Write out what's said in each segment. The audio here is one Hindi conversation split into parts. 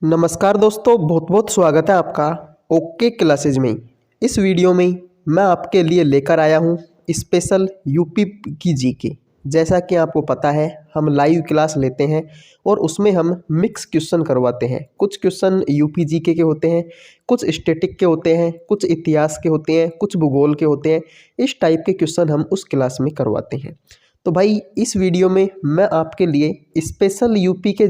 नमस्कार दोस्तों, बहुत बहुत स्वागत है आपका ओके क्लासेज में। इस वीडियो में मैं आपके लिए लेकर आया हूँ स्पेशल यूपी की जीके। जैसा कि आपको पता है, हम लाइव क्लास लेते हैं और उसमें हम मिक्स क्वेश्चन करवाते हैं। कुछ क्वेश्चन यूपी जीके के होते हैं, कुछ स्टैटिक के होते हैं, कुछ इतिहास के होते हैं, कुछ भूगोल के होते हैं। इस टाइप के क्वेश्चन हम उस क्लास में करवाते हैं। तो भाई इस वीडियो में मैं आपके लिए स्पेशल यूपी की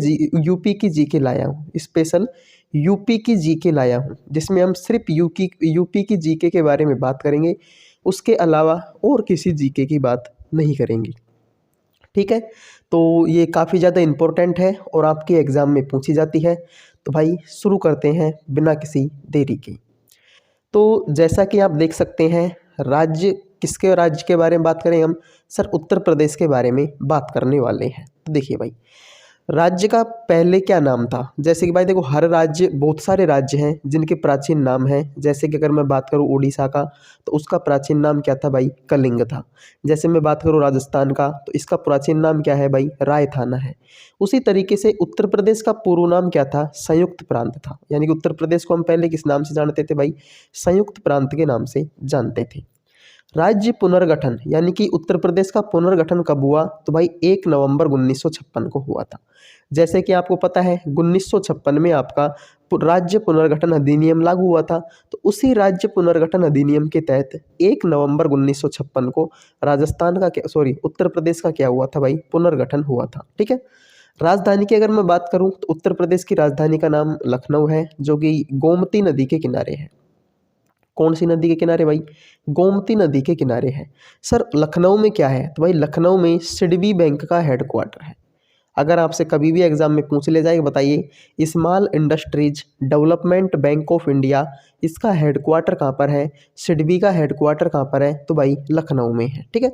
जीके लाया हूँ। स्पेशल यूपी की जीके लाया हूँ जिसमें हम सिर्फ यूपी की जीके के बारे में बात करेंगे। उसके अलावा और किसी जीके की बात नहीं करेंगे। ठीक है, तो ये काफ़ी ज़्यादा इम्पोर्टेंट है और आपके एग्ज़ाम में पूछी जाती है। तो भाई शुरू करते हैं बिना किसी देरी के। तो जैसा कि आप देख सकते हैं, राज्य किसके राज्य के बारे में बात करें हम? सर उत्तर प्रदेश के बारे में बात करने वाले हैं। तो देखिए भाई, राज्य का पहले क्या नाम था? जैसे कि भाई देखो, हर राज्य, बहुत सारे राज्य हैं जिनके प्राचीन नाम हैं। जैसे कि अगर मैं बात करूं उड़ीसा का, तो उसका प्राचीन नाम क्या था भाई? कलिंग था। जैसे मैं बात करूं राजस्थान का, तो इसका प्राचीन नाम क्या है भाई? रायथाना है। उसी तरीके से उत्तर प्रदेश का पूर्व नाम क्या था? संयुक्त प्रांत था। यानी कि उत्तर प्रदेश को हम पहले किस नाम से जानते थे भाई? संयुक्त प्रांत के नाम से जानते थे। राज्य पुनर्गठन यानी कि उत्तर प्रदेश का पुनर्गठन कब हुआ? तो भाई 1 नवंबर 1956 को हुआ था। जैसे कि आपको पता है, 1956 में आपका राज्य पुनर्गठन अधिनियम लागू हुआ था। तो उसी राज्य पुनर्गठन अधिनियम के तहत 1 नवंबर 1956 को राजस्थान का क्या, सॉरी, उत्तर प्रदेश का क्या हुआ था भाई? पुनर्गठन हुआ था। ठीक है। राजधानी की अगर मैं बात करूं, तो उत्तर प्रदेश की राजधानी का नाम लखनऊ है, जो कि गोमती नदी के किनारे है। कौन सी नदी के किनारे भाई? गोमती नदी के किनारे है। सर लखनऊ में क्या है? तो भाई लखनऊ में सिडबी बैंक का हेडक्वार्टर है। अगर आपसे कभी भी एग्जाम में पूछ ले जाए, बताइए small industries development bank of India, इसका हेडक्वार्टर कहाँ पर है? सिडबी का हेडक्वार्टर कहाँ पर है? तो भाई लखनऊ में है। ठीक है।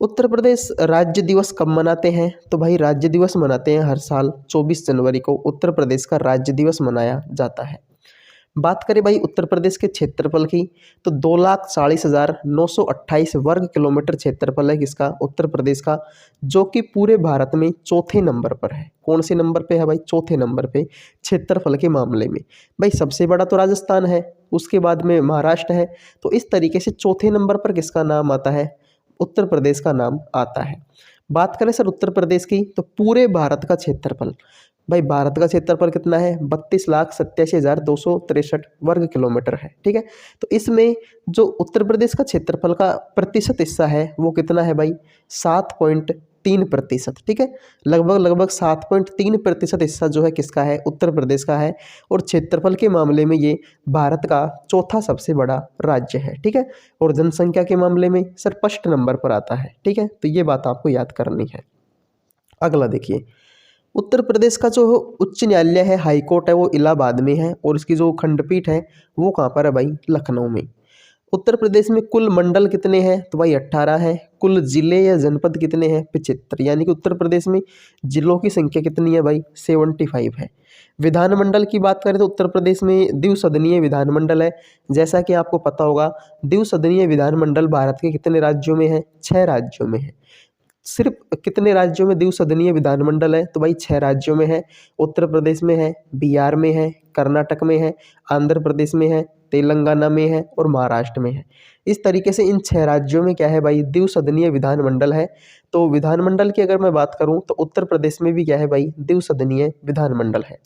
उत्तर प्रदेश राज्य दिवस कब मनाते हैं? तो भाई राज्य दिवस मनाते हैं हर साल 24 जनवरी को उत्तर प्रदेश का राज्य दिवस मनाया जाता है। बात करें भाई उत्तर प्रदेश के क्षेत्रफल की, तो 2,40,928 वर्ग किलोमीटर क्षेत्रफल है किसका? उत्तर प्रदेश का, जो कि पूरे भारत में चौथे नंबर पर है। कौन से नंबर पे है भाई? चौथे नंबर पे क्षेत्रफल के मामले में। भाई सबसे बड़ा तो राजस्थान है, उसके बाद में महाराष्ट्र है। तो इस तरीके से चौथे नंबर पर किसका नाम आता है? उत्तर प्रदेश का नाम आता है। बात करें सर उत्तर प्रदेश की, तो पूरे भारत का क्षेत्रफल, भाई भारत का क्षेत्रफल कितना है? 32,87,263 वर्ग किलोमीटर है। ठीक है। तो इसमें जो उत्तर प्रदेश का क्षेत्रफल का प्रतिशत हिस्सा है वो कितना है भाई? 7.3%। ठीक है। लगभग 7.3% हिस्सा जो है किसका है? उत्तर प्रदेश का है। और क्षेत्रफल के मामले में ये भारत का चौथा सबसे बड़ा राज्य है। ठीक है। और जनसंख्या के मामले में सर फर्स्ट नंबर पर आता है। ठीक है। तो ये बात आपको याद करनी है। अगला देखिए, उत्तर प्रदेश का जो उच्च न्यायालय है, हाई कोर्ट है, वो इलाहाबाद में है। और इसकी जो खंडपीठ है वो कहाँ पर है भाई? लखनऊ में। उत्तर प्रदेश में कुल मंडल कितने हैं? तो भाई 18 है। कुल जिले या जनपद कितने हैं? 75। यानी कि उत्तर प्रदेश में जिलों की संख्या कितनी है भाई? 75 है। विधानमंडल की बात करें तो उत्तर प्रदेश में द्विसदनीय विधानमंडल है। जैसा कि आपको पता होगा, द्विसदनीय विधानमंडल भारत के कितने राज्यों में है? 6 राज्यों में है। सिर्फ कितने राज्यों में द्विसदनीय विधानमंडल है? तो भाई 6 राज्यों में है। उत्तर प्रदेश में है, बिहार में है, कर्नाटक में है, आंध्र प्रदेश में है, तेलंगाना में है और महाराष्ट्र में है। इस तरीके से इन 6 राज्यों में क्या है भाई? द्विसदनीय विधानमंडल है। तो विधानमंडल की अगर मैं बात करूं, तो उत्तर प्रदेश में भी क्या है भाई? द्विसदनीय विधानमंडल है।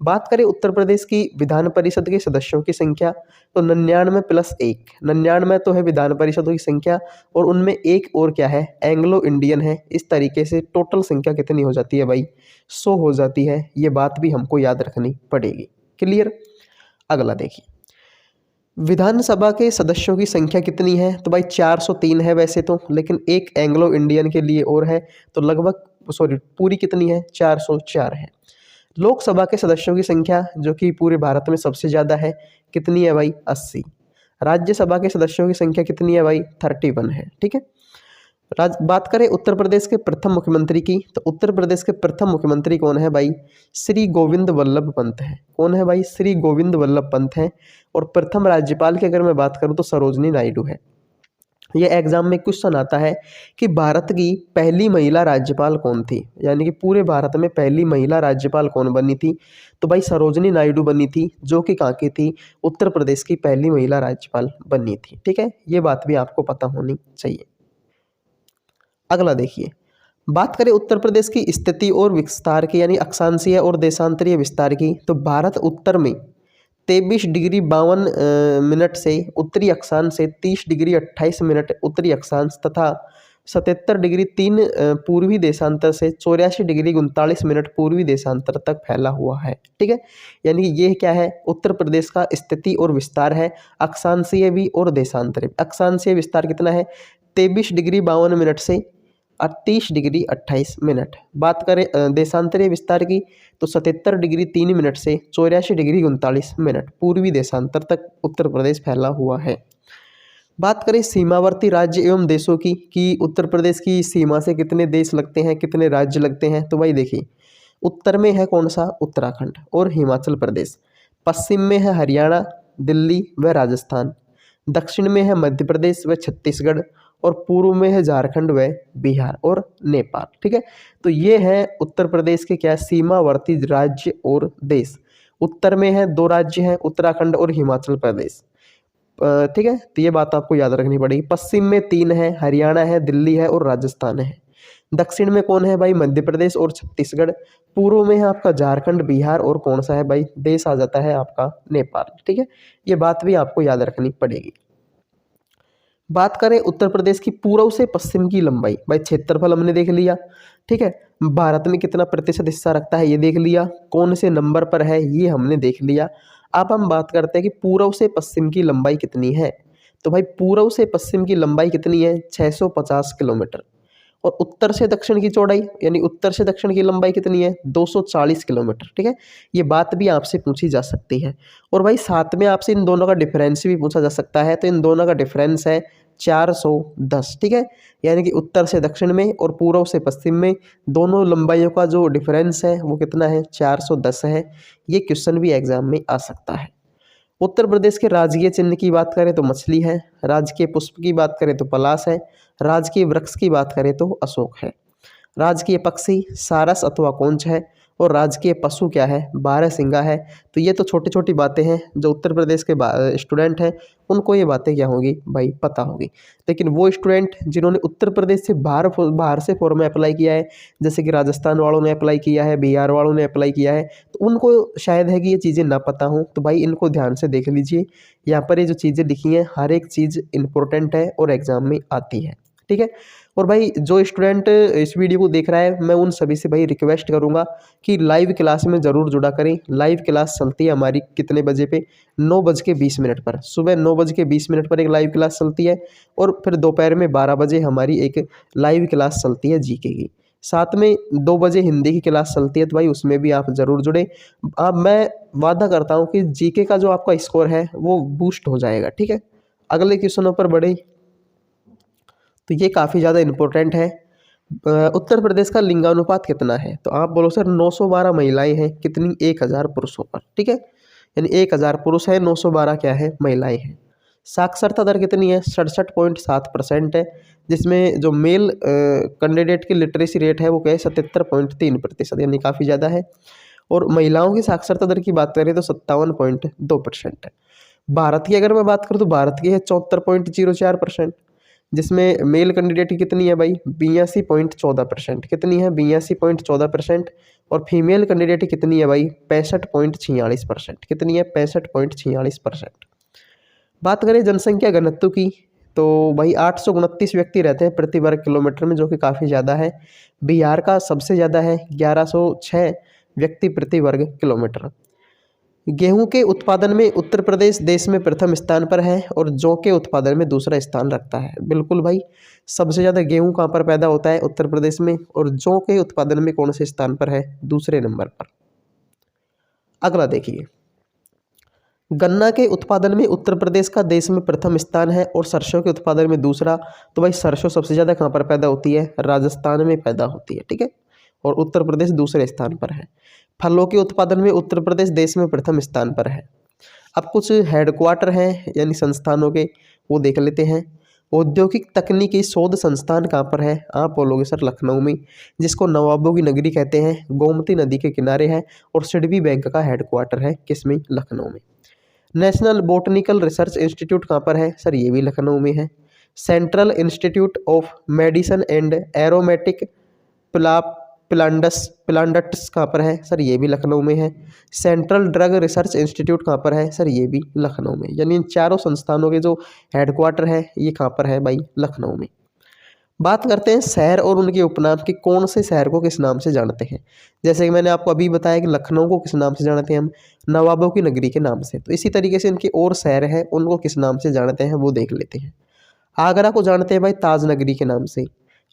बात करें उत्तर प्रदेश की विधान परिषद के सदस्यों की संख्या, तो 99 + 1, 99 तो है विधान परिषदों की संख्या, और उनमें एक और क्या है? एंग्लो इंडियन है। इस तरीके से टोटल संख्या कितनी हो जाती है भाई? 100 हो जाती है। ये बात भी हमको याद रखनी पड़ेगी। क्लियर। अगला देखिए, विधानसभा के सदस्यों की संख्या कितनी है? तो भाई 403 है वैसे तो, लेकिन एक एंग्लो इंडियन के लिए और है, तो लगभग, सॉरी, पूरी कितनी है? 404 है। लोकसभा के सदस्यों की संख्या, जो कि पूरे भारत में सबसे ज़्यादा है, कितनी है भाई? 80। राज्यसभा के सदस्यों की संख्या कितनी है भाई? 31 है। ठीक है। बात करें उत्तर प्रदेश के प्रथम मुख्यमंत्री की, तो उत्तर प्रदेश के प्रथम मुख्यमंत्री कौन है भाई? श्री गोविंद वल्लभ पंत है। कौन है भाई? श्री गोविंद वल्लभ पंत है। और प्रथम राज्यपाल की अगर मैं बात करूँ तो सरोजनी नायडू है। ये एग्जाम में क्वेश्चन आता है कि भारत की पहली महिला राज्यपाल कौन थी, यानी कि पूरे भारत में पहली महिला राज्यपाल कौन बनी थी। तो भाई सरोजनी नायडू बनी थी, जो कि कहाँ की थी, उत्तर प्रदेश की पहली महिला राज्यपाल बनी थी। ठीक है, ये बात भी आपको पता होनी चाहिए। अगला देखिए, बात करें उत्तर प्रदेश की स्थिति और विस्तार की, यानी अक्षांशीय और देशांतरीय विस्तार की, तो भारत उत्तर में 23 डिग्री 52 मिनट से उत्तरी अक्षांश से 30 डिग्री 28 मिनट उत्तरी अक्षांश तथा 77 डिग्री 3 पूर्वी देशांतर से 84 डिग्री 39 मिनट पूर्वी देशांतर तक फैला हुआ है। ठीक है, यानी कि ये क्या है, उत्तर प्रदेश का स्थिति और विस्तार है, अक्षांशीय भी और देशांतरीय। अक्षांशीय विस्तार कितना है, 23 डिग्री 52 मिनट से 38 डिग्री 28 मिनट। बात करें देशांतरीय विस्तार की, तो 77 डिग्री 3 मिनट से 84 डिग्री 39 मिनट पूर्वी देशांतर तक उत्तर प्रदेश फैला हुआ है। बात करें सीमावर्ती राज्य एवं देशों की, कि उत्तर प्रदेश की सीमा से कितने देश लगते हैं, कितने राज्य लगते हैं। तो भाई देखिए, उत्तर में है कौन सा, उत्तराखंड और हिमाचल प्रदेश। पश्चिम में है हरियाणा, दिल्ली व राजस्थान। दक्षिण में है मध्य प्रदेश व छत्तीसगढ़, और पूर्व में है झारखंड व बिहार और नेपाल। ठीक है, तो ये है उत्तर प्रदेश के क्या, सीमावर्ती राज्य और देश। उत्तर में है 2 राज्य हैं, उत्तराखंड और हिमाचल प्रदेश। ठीक है, तो ये बात आपको याद रखनी पड़ेगी। पश्चिम में 3 है, हरियाणा है, दिल्ली है और राजस्थान है। दक्षिण में कौन है भाई, मध्य प्रदेश और छत्तीसगढ़। पूर्व में है आपका झारखंड, बिहार, और कौन सा है भाई, देश आ जाता है आपका नेपाल। ठीक है, ये बात भी आपको याद रखनी पड़ेगी। बात करें उत्तर प्रदेश की पूर्व से पश्चिम की लंबाई, भाई क्षेत्रफल हमने देख लिया। ठीक है, भारत में कितना प्रतिशत हिस्सा रखता है ये देख लिया, कौन से नंबर पर है ये हमने देख लिया। अब हम बात करते हैं कि पूर्व से पश्चिम की लंबाई कितनी है। तो भाई पूर्व से पश्चिम की लंबाई कितनी है, 650 किलोमीटर। और उत्तर से दक्षिण की चौड़ाई, यानी उत्तर से दक्षिण की लंबाई कितनी है, 240 किलोमीटर। ठीक है, ये बात भी आपसे पूछी जा सकती है। और भाई साथ में आपसे इन दोनों का डिफरेंस भी पूछा जा सकता है, तो इन दोनों का डिफरेंस है 410। ठीक है, यानी कि उत्तर से दक्षिण में और पूर्व से पश्चिम में दोनों लंबाइयों का जो डिफरेंस है वो कितना है, 410 है। ये क्वेश्चन भी एग्जाम में आ सकता है। उत्तर प्रदेश के राजकीय चिन्ह की बात करें तो मछली है, राजकीय पुष्प की बात करें तो पलाश है, राजकीय वृक्ष की बात करें तो अशोक है, राजकीय पक्षी सारस अथवा कोंच है, और राजकीय पशु क्या है, बारहसिंगा है। तो ये तो छोटी छोटी बातें हैं, जो उत्तर प्रदेश के स्टूडेंट हैं उनको ये बातें क्या होगी भाई, पता होगी। लेकिन वो स्टूडेंट जिन्होंने उत्तर प्रदेश से बाहर से फॉर्म अप्लाई किया है, जैसे कि राजस्थान वालों ने अप्लाई किया है, बिहार वालों ने अप्लाई किया है, तो उनको शायद है कि ये चीज़ें ना पता हों। तो भाई इनको ध्यान से देख लीजिए, यहाँ पर ये जो चीज़ें लिखी हैं हर एक चीज़ इंपॉर्टेंट है और एग्जाम में आती है। ठीक है, और भाई जो स्टूडेंट इस वीडियो को देख रहा है, मैं उन सभी से भाई रिक्वेस्ट करूंगा कि लाइव क्लास में ज़रूर जुड़ा करें। लाइव क्लास चलती है हमारी कितने बजे पे, 9:20 पर, सुबह 9:20 पर एक लाइव क्लास चलती है, और फिर दोपहर में 12 बजे हमारी एक लाइव क्लास चलती है जीके की। साथ में 2 बजे हिंदी की क्लास चलती है, तो भाई उसमें भी आप ज़रूर जुड़े। अब मैं वादा करता हूँ कि जीके का जो आपका स्कोर है वो बूस्ट हो जाएगा। ठीक है, अगले क्वेश्चनों पर बढ़े, तो ये काफ़ी ज़्यादा इम्पोर्टेंट है। उत्तर प्रदेश का लिंगानुपात कितना है, तो आप बोलो सर 912 महिलाएं हैं, कितनी, 1000 पुरुषों पर। ठीक है, यानी 1000 पुरुष है, 912 क्या है, महिलाएं हैं। साक्षरता दर कितनी है, 67.7% है, जिसमें जो मेल कैंडिडेट की लिटरेसी रेट है वो क्या है, 77.3%, यानी काफ़ी ज़्यादा है। और महिलाओं की साक्षरता दर की बात करें तो 57.2% है। भारत की अगर मैं बात करूँ तो भारत की है 74.04%, जिसमें मेल कैंडिडेट की कितनी है भाई, 82.14%, कितनी है, 82.14%। और फीमेल कैंडिडेट की कितनी है भाई, 65.46%, कितनी है, 65.46%। बात करें जनसंख्या घनत्व की, तो भाई 829 व्यक्ति रहते हैं प्रति वर्ग किलोमीटर में, जो कि काफ़ी ज़्यादा है। बिहार का सबसे ज़्यादा है, 1106 व्यक्ति प्रति वर्ग किलोमीटर। गेहूं के उत्पादन में उत्तर प्रदेश देश में प्रथम स्थान पर है, और जौ के उत्पादन में दूसरा स्थान रखता है। बिल्कुल भाई, सबसे ज़्यादा गेहूं कहाँ पर पैदा होता है, उत्तर प्रदेश में, और जौ के उत्पादन में कौन से स्थान पर है, दूसरे नंबर पर। अगला देखिए, गन्ना के उत्पादन में उत्तर प्रदेश का देश में प्रथम स्थान है, और सरसों के उत्पादन में दूसरा। तो भाई सरसों सबसे ज़्यादा कहाँ पर पैदा होती है, राजस्थान में पैदा होती है। ठीक है, और उत्तर प्रदेश दूसरे स्थान पर है। फलों के उत्पादन में उत्तर प्रदेश देश में प्रथम स्थान पर है। अब कुछ हेडक्वार्टर हैं यानी संस्थानों के, वो देख लेते हैं। औद्योगिक तकनीकी शोध संस्थान कहाँ पर है? आप बोलोगे सर लखनऊ में, जिसको नवाबों की नगरी कहते हैं, गोमती नदी के किनारे है और सिडबी बैंक का हेडक्वार्टर है किसमें? लखनऊ में। नेशनल बोटनिकल रिसर्च इंस्टीट्यूट कहाँ पर है? सर ये भी लखनऊ में है। Central institute of medicine and aromatic प्ला प्लांटस कहाँ पर है? सर ये भी लखनऊ में है। सेंट्रल ड्रग रिसर्च इंस्टीट्यूट कहाँ पर है? सर ये भी लखनऊ में। यानी इन चारों संस्थानों के जो हेडक्वार्टर है ये कहाँ पर है भाई? लखनऊ में। बात करते हैं शहर और उनके उपनाम कि कौन से शहर को किस नाम से जानते हैं। जैसे कि मैंने आपको अभी बताया कि लखनऊ को किस नाम से जानते हैं हम? नवाबों की नगरी के नाम से। तो इसी तरीके से इनके और शहर हैं उनको किस नाम से जानते हैं वो देख लेते हैं। आगरा को जानते हैं भाई ताज नगरी के नाम से।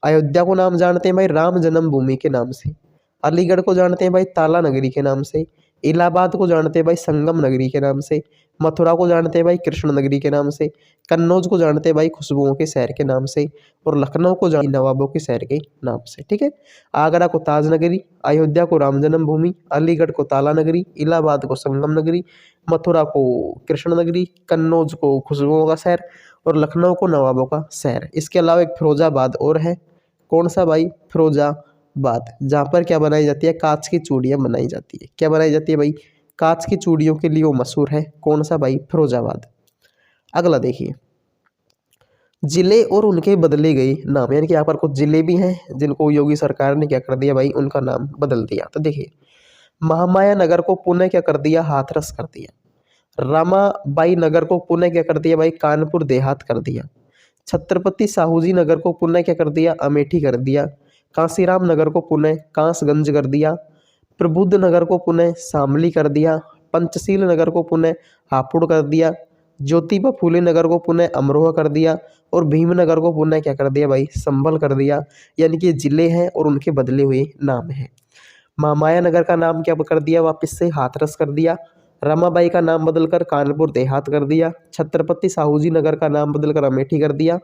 अयोध्या को नाम जानते हैं भाई राम जन्मभूमि के नाम से। अलीगढ़ को जानते हैं भाई ताला नगरी के नाम से। इलाहाबाद को जानते हैं भाई संगम नगरी के नाम से। मथुरा को जानते हैं भाई कृष्ण नगरी के नाम से। कन्नौज को जानते हैं भाई खुशबुओं के शहर के नाम से। और लखनऊ को जानते नवाबों के शहर के नाम से। ठीक है। आगरा को ताज नगरी, अयोध्या को राम जन्मभूमि, अलीगढ़ को ताला नगरी, इलाहाबाद को संगम नगरी, मथुरा को कृष्ण नगरी, कन्नौज को खुशबुओं का शहर और लखनऊ को नवाबों का शहर। इसके अलावा एक फिरोजाबाद और है। कौन सा भाई? फिरोजाबाद, जहाँ पर क्या बनाई जाती है? कांच की चूड़ियाँ बनाई जाती है। क्या बनाई जाती है भाई? कांच की चूड़ियों के लिए वो मशहूर है। कौन सा भाई? फिरोजाबाद। अगला देखिए, जिले और उनके बदले गए नाम, यानी कि यहाँ पर कुछ जिले भी हैं जिनको योगी सरकार ने क्या कर दिया भाई? उनका नाम बदल दिया। तो देखिए, महामाया नगर को पुनः क्या कर दिया? हाथरस कर दिया। रामाबाई नगर को पुनः क्या कर दिया भाई? कानपुर देहात कर दिया। छत्रपति साहूजी नगर को पुनः क्या कर दिया? अमेठी कर दिया। कांसीराम नगर को पुनः कांसगंज कर दिया। प्रबुद्ध नगर को पुनः शामली कर दिया। पंचशील नगर को पुनः हापुड़ कर दिया। ज्योतिबा फूले नगर को पुनः अमरोहा कर दिया। और भीमनगर को पुनः क्या कर दिया भाई? संभल कर दिया। यानी कि ये जिले हैं और उनके बदले हुए नाम हैं। महामाया नगर का नाम क्या कर दिया? वापस से हाथरस कर दिया। रमाबाई का नाम बदलकर कानपुर देहात कर दिया। छत्रपति साहूजी नगर का नाम बदलकर अमेठी कर दिया।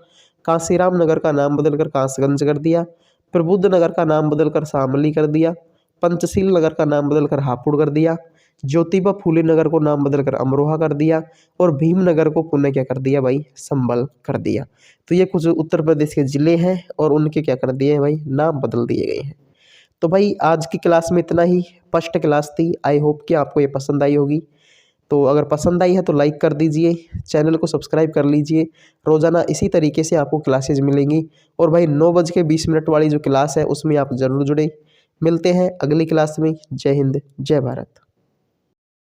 कांसीराम नगर का नाम बदलकर कांसगंज कर दिया। प्रबुद्ध नगर का नाम बदलकर शामली कर दिया। पंचशील नगर का नाम बदलकर हापुड़ कर दिया। ज्योतिबा फूले नगर को नाम बदलकर अमरोहा कर दिया। और भीमनगर को पुनः क्या कर दिया भाई? संभल कर दिया। तो ये कुछ उत्तर प्रदेश के जिले हैं और उनके क्या कर दिए हैं भाई? नाम बदल दिए गए हैं। तो भाई आज की क्लास में इतना ही। फर्स्ट क्लास थी। आई होप कि आपको ये पसंद आई होगी। तो अगर पसंद आई है तो लाइक कर दीजिए, चैनल को सब्सक्राइब कर लीजिए। रोज़ाना इसी तरीके से आपको क्लासेज मिलेंगी। और भाई 9:20 वाली जो क्लास है उसमें आप ज़रूर जुड़े। मिलते हैं अगली क्लास में। जय हिंद, जय भारत।